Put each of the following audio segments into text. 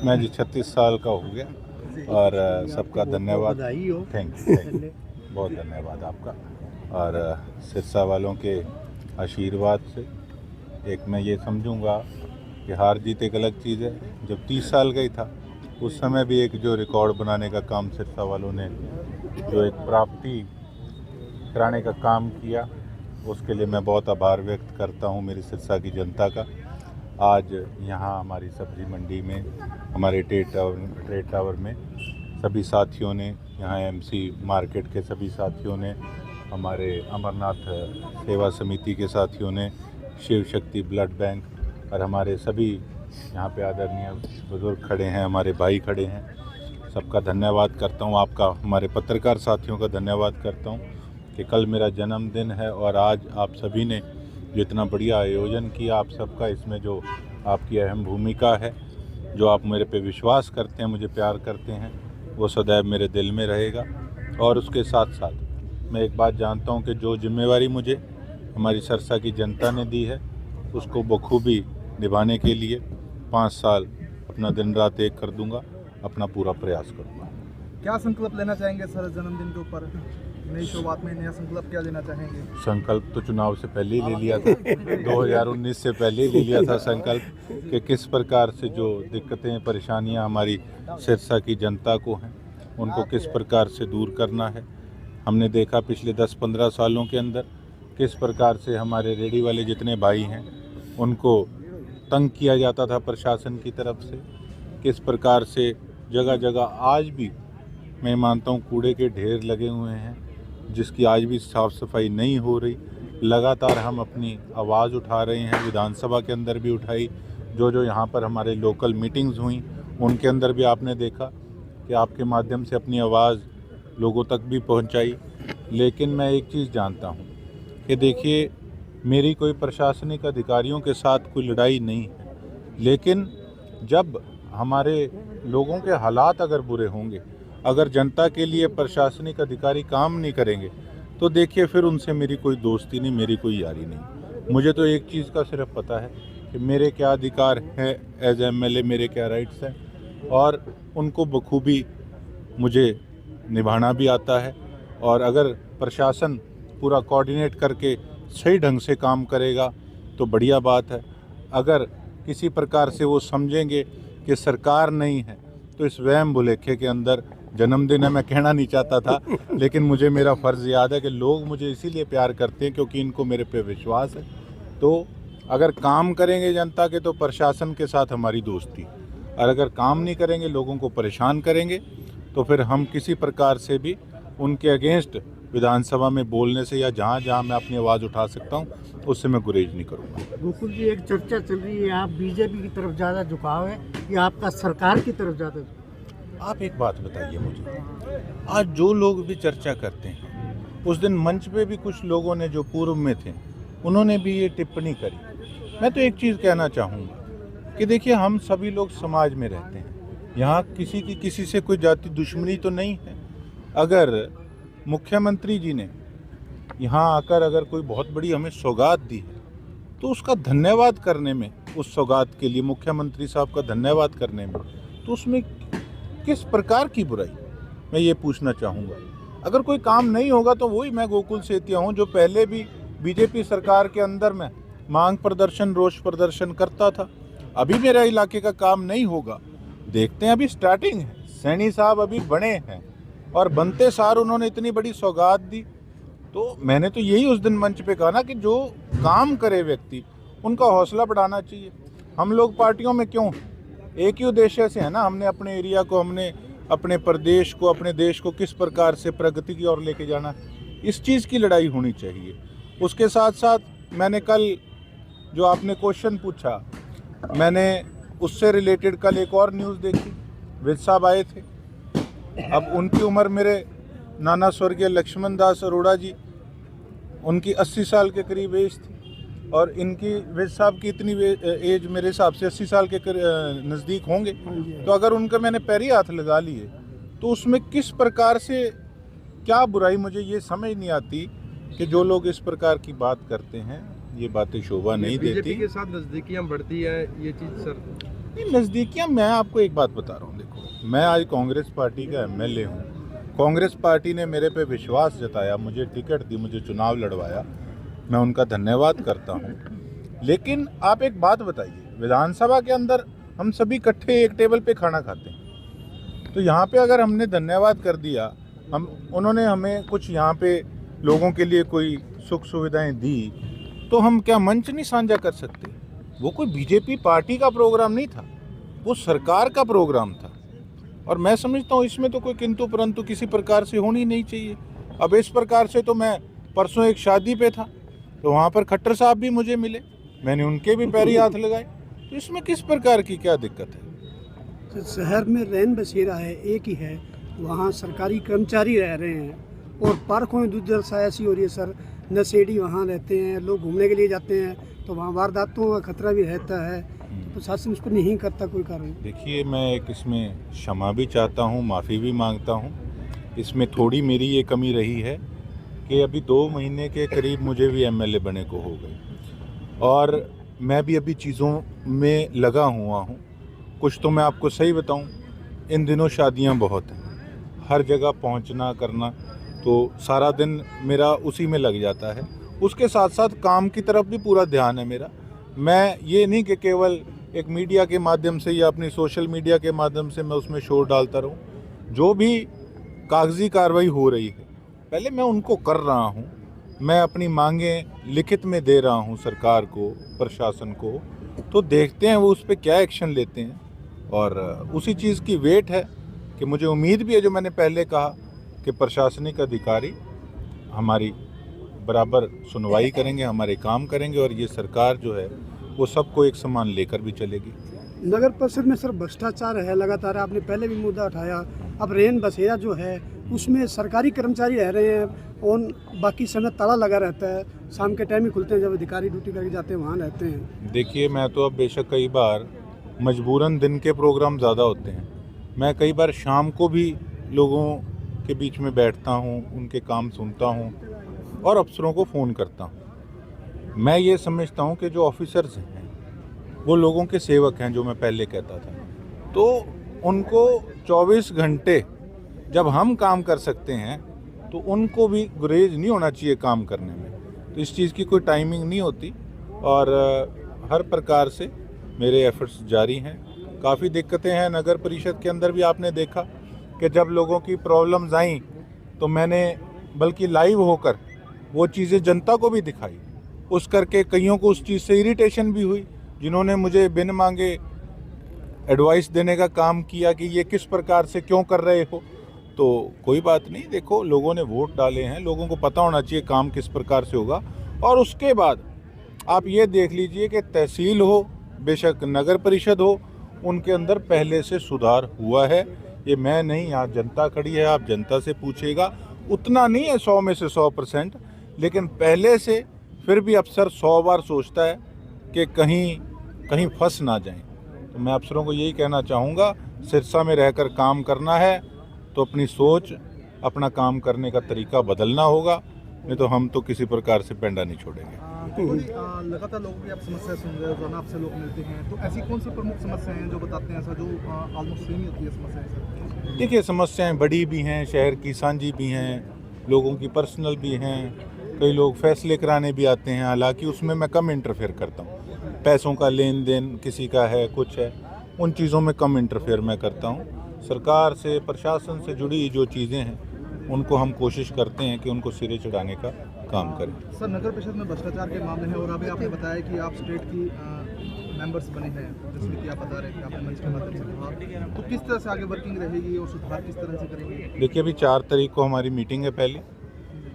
मैं जी 36 साल का हो गया और सबका धन्यवाद, थैंक यू, बहुत धन्यवाद आपका। और सिरसा वालों के आशीर्वाद से एक मैं ये समझूंगा कि हार जीत एक अलग चीज़ है। जब 30 साल का ही था उस समय भी एक जो रिकॉर्ड बनाने का काम सिरसा वालों ने जो एक प्राप्ति कराने का काम किया, उसके लिए मैं बहुत आभार व्यक्त करता हूँ मेरी सिरसा की जनता का। आज यहाँ हमारी सब्जी मंडी में, हमारे ट्रेड टावर में सभी साथियों ने, यहाँ एमसी मार्केट के सभी साथियों ने, हमारे अमरनाथ सेवा समिति के साथियों ने, शिव शक्ति ब्लड बैंक और हमारे सभी यहाँ पे आदरणीय बुजुर्ग खड़े हैं, हमारे भाई खड़े हैं, सबका धन्यवाद करता हूँ। आपका, हमारे पत्रकार साथियों का धन्यवाद करता हूँ कि कल मेरा जन्मदिन है और आज आप सभी ने जो इतना बढ़िया आयोजन किया, आप सबका इसमें जो आपकी अहम भूमिका है, जो आप मेरे पे विश्वास करते हैं, मुझे प्यार करते हैं, वो सदैव मेरे दिल में रहेगा। और उसके साथ साथ मैं एक बात जानता हूँ कि जो जिम्मेवारी मुझे हमारी सिरसा की जनता ने दी है उसको बखूबी निभाने के लिए 5 साल अपना दिन रात एक कर दूंगा, अपना पूरा प्रयास करूँगा। क्या संकल्प लेना चाहेंगे सर जन्मदिन के ऊपर? नई शुरुआत में नया संकल्प क्या लेना चाहेंगे? संकल्प तो चुनाव से पहले ही ले लिया था 2019 से पहले ही ले लिया था संकल्प कि किस प्रकार से जो दिक्कतें परेशानियां हमारी सिरसा की जनता को हैं उनको किस प्रकार से दूर करना है। हमने देखा पिछले 10-15 सालों के अंदर किस प्रकार से हमारे रेडी वाले जितने भाई हैं उनको तंग किया जाता था प्रशासन की तरफ से, किस प्रकार से जगह जगह आज भी मैं मानता हूँ कूड़े के ढेर लगे हुए हैं जिसकी आज भी साफ़ सफाई नहीं हो रही। लगातार हम अपनी आवाज़ उठा रहे हैं, विधानसभा के अंदर भी उठाई, जो यहाँ पर हमारे लोकल मीटिंग्स हुई उनके अंदर भी आपने देखा कि आपके माध्यम से अपनी आवाज़ लोगों तक भी पहुँचाई। लेकिन मैं एक चीज़ जानता हूँ कि देखिए, मेरी कोई प्रशासनिक अधिकारियों के साथ कोई लड़ाई नहीं है, लेकिन जब हमारे लोगों के हालात अगर बुरे होंगे, अगर जनता के लिए प्रशासनिक अधिकारी काम नहीं करेंगे तो देखिए फिर उनसे मेरी कोई दोस्ती नहीं, मेरी कोई यारी नहीं। मुझे तो एक चीज़ का सिर्फ पता है कि मेरे क्या अधिकार हैं एज एमएलए, मेरे क्या राइट्स हैं और उनको बखूबी मुझे निभाना भी आता है। और अगर प्रशासन पूरा कोऑर्डिनेट करके सही ढंग से काम करेगा तो बढ़िया बात है। अगर किसी प्रकार से वो समझेंगे कि सरकार नहीं है तो इस वहम भुलेखे के अंदर, जन्मदिन है मैं कहना नहीं चाहता था लेकिन मुझे मेरा फ़र्ज़ याद है कि लोग मुझे इसीलिए प्यार करते हैं क्योंकि इनको मेरे पे विश्वास है। तो अगर काम करेंगे जनता के तो प्रशासन के साथ हमारी दोस्ती, और अगर काम नहीं करेंगे, लोगों को परेशान करेंगे तो फिर हम किसी प्रकार से भी उनके अगेंस्ट विधानसभा में बोलने से या जहाँ जहाँ मैं अपनी आवाज़ उठा सकता हूँ उससे मैं गुरेज नहीं करूँगा। गोकुल जी, एक चर्चा चल रही है, आप बीजेपी की तरफ ज़्यादा झुकाव है या आपका सरकार की तरफ ज़्यादा? आप एक बात बताइए मुझे, आज जो लोग भी चर्चा करते हैं, उस दिन मंच पे भी कुछ लोगों ने जो पूर्व में थे उन्होंने भी ये टिप्पणी करी। मैं तो एक चीज़ कहना चाहूँगा कि देखिए, हम सभी लोग समाज में रहते हैं, यहाँ किसी की किसी से कोई जाति दुश्मनी तो नहीं है। अगर मुख्यमंत्री जी ने यहाँ आकर अगर कोई बहुत बड़ी हमें सौगात दी है तो उसका धन्यवाद करने में, उस सौगात के लिए मुख्यमंत्री साहब का धन्यवाद करने में, तो उसमें किस प्रकार की बुराई, मैं ये पूछना चाहूँगा। अगर कोई काम नहीं होगा तो वही मैं गोकुल सेतिया हूँ जो पहले भी बीजेपी सरकार के अंदर में मांग प्रदर्शन, रोष प्रदर्शन करता था। अभी मेरा इलाके का काम नहीं होगा, देखते हैं, अभी स्टार्टिंग है। सैनी साहब अभी बने हैं और बनते सार उन्होंने इतनी बड़ी सौगात दी, तो मैंने तो यही उस दिन मंच पे कहा ना कि जो काम करे व्यक्ति, उनका हौसला बढ़ाना चाहिए। हम लोग पार्टियों में क्यों, एक ही उद्देश्य से है ना, हमने अपने एरिया को, हमने अपने प्रदेश को, अपने देश को किस प्रकार से प्रगति की ओर लेके जाना है, इस चीज़ की लड़ाई होनी चाहिए। उसके साथ साथ मैंने कल जो आपने क्वेश्चन पूछा, मैंने उससे रिलेटेड कल एक और न्यूज़ देखी। विज साहब आए थे, अब उनकी उम्र मेरे नाना स्वर्गीय लक्ष्मण दास अरोड़ा जी, उनकी 80 साल के करीब एज थी और इनकी वेज साहब की इतनी एज मेरे हिसाब से 80 साल के नज़दीक होंगे। तो अगर उनका मैंने पैरी हाथ लगा लिए तो उसमें किस प्रकार से क्या बुराई, मुझे ये समझ नहीं आती कि जो लोग इस प्रकार की बात करते हैं ये बातें शोभा नहीं देती। बीजेपी के साथ नज़दीकियाँ बढ़ती है ये चीज़ सर? नहीं, नज़दीकियाँ, मैं आपको एक बात बता रहा हूँ, देखो मैं आज कांग्रेस पार्टी का एमएलए हूँ। कांग्रेस पार्टी ने मेरे पे विश्वास जताया, मुझे टिकट दी, मुझे चुनाव लड़वाया, मैं उनका धन्यवाद करता हूँ। लेकिन आप एक बात बताइए, विधानसभा के अंदर हम सभी इकट्ठे एक टेबल पे खाना खाते हैं, तो यहाँ पे अगर हमने धन्यवाद कर दिया, उन्होंने हमें कुछ यहाँ पे लोगों के लिए कोई सुख सुविधाएं दी, तो हम क्या मंच नहीं साझा कर सकते? वो कोई बीजेपी पार्टी का प्रोग्राम नहीं था, वो सरकार का प्रोग्राम था। और मैं समझता हूँ इसमें तो कोई किंतु परंतु किसी प्रकार से होनी नहीं चाहिए। अब इस प्रकार से तो मैं परसों एक शादी पे था, तो वहाँ पर खट्टर साहब भी मुझे मिले, मैंने उनके भी पैरी हाथ लगाए, तो इसमें किस प्रकार की क्या दिक्कत है? तो शहर में रैन बसेरा है, एक ही है, वहाँ सरकारी कर्मचारी रह रहे हैं और पार्कों में दुर्दशा ऐसी हो रही है सर, नशेड़ी वहाँ रहते हैं, लोग घूमने के लिए जाते हैं तो वहाँ वारदातों का खतरा भी रहता है, तो प्रशासन उसको नहीं करता कोई कार्रवाई। देखिए, मैं एक इसमें क्षमा भी चाहता हूँ, माफ़ी भी मांगता हूँ। इसमें थोड़ी मेरी ये कमी रही है कि अभी 2 महीने के करीब मुझे भी एमएलए बने को हो गई और मैं भी अभी चीज़ों में लगा हुआ हूँ। कुछ तो मैं आपको सही बताऊँ, इन दिनों शादियाँ बहुत हैं, हर जगह पहुँचना करना, तो सारा दिन मेरा उसी में लग जाता है। उसके साथ साथ काम की तरफ भी पूरा ध्यान है मेरा। मैं ये नहीं कि केवल एक मीडिया के माध्यम से या अपनी सोशल मीडिया के माध्यम से मैं उसमें शोर डालता रहूं। जो भी कागजी कार्रवाई हो रही है पहले मैं उनको कर रहा हूं, मैं अपनी मांगें लिखित में दे रहा हूं सरकार को, प्रशासन को, तो देखते हैं वो उस पर क्या एक्शन लेते हैं। और उसी चीज़ की वेट है कि मुझे उम्मीद भी है, जो मैंने पहले कहा कि प्रशासनिक अधिकारी हमारी बराबर सुनवाई करेंगे, हमारे काम करेंगे और ये सरकार जो है वो सबको एक समान लेकर भी चलेगी। नगर परिषद में सर भ्रष्टाचार है लगातार, आपने पहले भी मुद्दा उठाया। अब रेन बसेरा जो है उसमें सरकारी कर्मचारी रह रहे हैं और बाकी समय ताला लगा रहता है, शाम के टाइम ही खुलते हैं जब अधिकारी ड्यूटी करके जाते हैं वहाँ रहते हैं। देखिए, मैं तो अब बेशक कई बार मजबूरन दिन के प्रोग्राम ज़्यादा होते हैं, मैं कई बार शाम को भी लोगों के बीच में बैठता हूँ, उनके काम सुनता हूँ और अफसरों को फ़ोन करता हूँ। मैं ये समझता हूँ कि जो ऑफिसर्स हैं वो लोगों के सेवक हैं, जो मैं पहले कहता था, तो उनको 24 घंटे जब हम काम कर सकते हैं तो उनको भी गुरेज नहीं होना चाहिए काम करने में। तो इस चीज़ की कोई टाइमिंग नहीं होती और हर प्रकार से मेरे एफर्ट्स जारी हैं। काफ़ी दिक्कतें हैं नगर परिषद के अंदर भी, आपने देखा कि जब लोगों की प्रॉब्लम्स आई तो मैंने बल्कि लाइव होकर वो चीज़ें जनता को भी दिखाई, उस करके कईयों को उस चीज़ से इरिटेशन भी हुई, जिन्होंने मुझे बिन मांगे एडवाइस देने का काम किया कि ये किस प्रकार से क्यों कर रहे हो। तो कोई बात नहीं, देखो लोगों ने वोट डाले हैं, लोगों को पता होना चाहिए काम किस प्रकार से होगा। और उसके बाद आप ये देख लीजिए कि तहसील हो, बेशक नगर परिषद हो, उनके अंदर पहले से सुधार हुआ है। ये मैं नहीं, यहाँ जनता खड़ी है, आप जनता से पूछिएगा। उतना नहीं है 100 में से 100%, लेकिन पहले से फिर भी अफसर 100 बार सोचता है कि कहीं फंस ना जाएं। तो मैं अफसरों को यही कहना चाहूँगा, सिरसा में रहकर काम करना है तो अपनी सोच, अपना काम करने का तरीका बदलना होगा, नहीं तो हम तो किसी प्रकार से पेंडा नहीं छोड़ेंगे। लगातार लोगों की आप समस्या सुन रहे हो, रोजाना आपसे लोग मिलते हैं, तो ऐसी कौन सी प्रमुख समस्याएं हैं जो बताते हैं ऐसा, जो ऑलमोस्ट सेम ही होती है समस्याएं सर? देखिए, समस्याएं बड़ी भी हैं, शहर की साझी भी हैं, लोगों की पर्सनल भी हैं, कई लोग फैसले कराने भी आते हैं, हालांकि उसमें मैं कम इंटरफेयर करता हूँ। पैसों का लेन देन किसी का है, कुछ है, उन चीज़ों में कम इंटरफेयर मैं करता हूँ। सरकार से, प्रशासन से जुड़ी जो चीज़ें हैं उनको हम कोशिश करते हैं कि उनको सिरे चढ़ाने का काम करें। सर, नगर परिषद में भ्रष्टाचार के मामले हैं और अभी आपने बताया कि आप स्टेट की मेंबर्स बने हैं, जिसमें कि आप बता रहे हैं कि आपने मंच के माध्यम से कहा, तो किस तरह से आगे वर्किंग रहेगी और सुधार किस तरह से करेंगे? देखिए, अभी 4 तारीख को हमारी मीटिंग है। पहले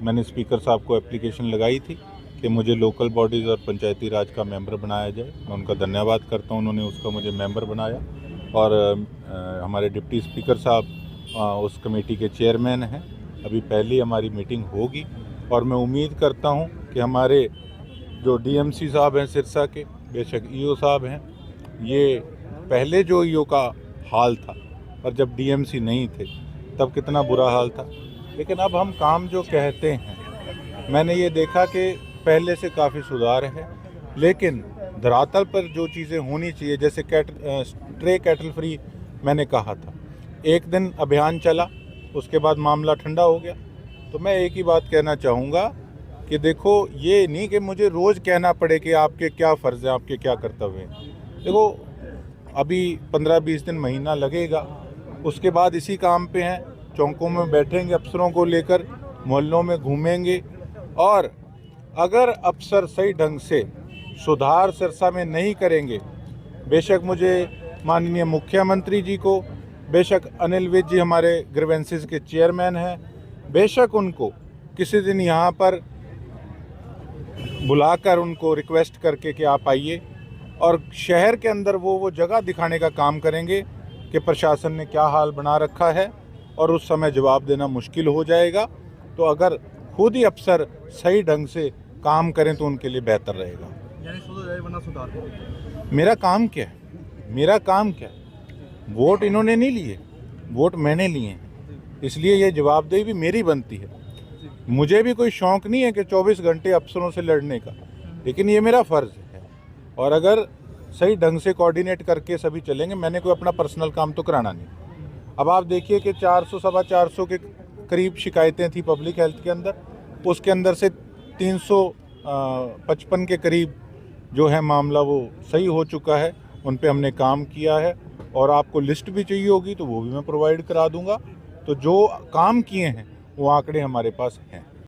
मैंने स्पीकर साहब को एप्लीकेशन लगाई थी कि मुझे लोकल बॉडीज़ और पंचायती राज का मेंबर बनाया जाए। मैं उनका धन्यवाद करता हूँ, उन्होंने उसका मुझे मेंबर बनाया। और हमारे डिप्टी स्पीकर साहब उस कमेटी के चेयरमैन हैं। अभी पहली हमारी मीटिंग होगी और मैं उम्मीद करता हूँ कि हमारे जो डीएमसी साहब हैं सिरसा के, बेशक ईओ साहब हैं, ये पहले जो ईओ का हाल था और जब डीएमसी नहीं थे तब कितना बुरा हाल था। लेकिन अब हम काम जो कहते हैं, मैंने ये देखा कि पहले से काफ़ी सुधार है, लेकिन धरातल पर जो चीज़ें होनी चाहिए, जैसे स्ट्रे कैटल फ्री मैंने कहा था, एक दिन अभियान चला, उसके बाद मामला ठंडा हो गया। तो मैं एक ही बात कहना चाहूँगा कि देखो, ये नहीं कि मुझे रोज़ कहना पड़े कि आपके क्या फ़र्ज़ हैं, आपके क्या कर्तव्य हैं। देखो, अभी 15-20 दिन महीना लगेगा, उसके बाद इसी काम पे हैं, चौकों में बैठेंगे अफसरों को लेकर, मोहल्लों में घूमेंगे, और अगर अफसर सही ढंग से सुधार सिरसा में नहीं करेंगे, बेशक मुझे माननीय मुख्यमंत्री जी को, बेशक अनिल विज जी हमारे ग्रीवेंसेस के चेयरमैन हैं, बेशक उनको किसी दिन यहाँ पर बुलाकर उनको रिक्वेस्ट करके कि आप आइए और शहर के अंदर वो जगह दिखाने का काम करेंगे कि प्रशासन ने क्या हाल बना रखा है, और उस समय जवाब देना मुश्किल हो जाएगा। तो अगर खुद ही अफसर सही ढंग से काम करें तो उनके लिए बेहतर रहेगा। यानी सुधार वरना सुधार। मेरा काम क्या है? मेरा काम क्या है? वोट इन्होंने नहीं लिए, वोट मैंने लिए हैं, इसलिए ये जवाबदेही भी मेरी बनती है। मुझे भी कोई शौक़ नहीं है कि 24 घंटे अफसरों से लड़ने का, लेकिन ये मेरा फ़र्ज़ है, और अगर सही ढंग से कोऑर्डिनेट करके सभी चलेंगे, मैंने कोई अपना पर्सनल काम तो कराना नहीं। अब आप देखिए कि 400-450 के करीब शिकायतें थी पब्लिक हेल्थ के अंदर, उसके अंदर से 355 के करीब जो है मामला वो सही हो चुका है, उन पे हमने काम किया है, और आपको लिस्ट भी चाहिए होगी तो वो भी मैं प्रोवाइड करा दूंगा। तो जो काम किए हैं वो आंकड़े हमारे पास हैं।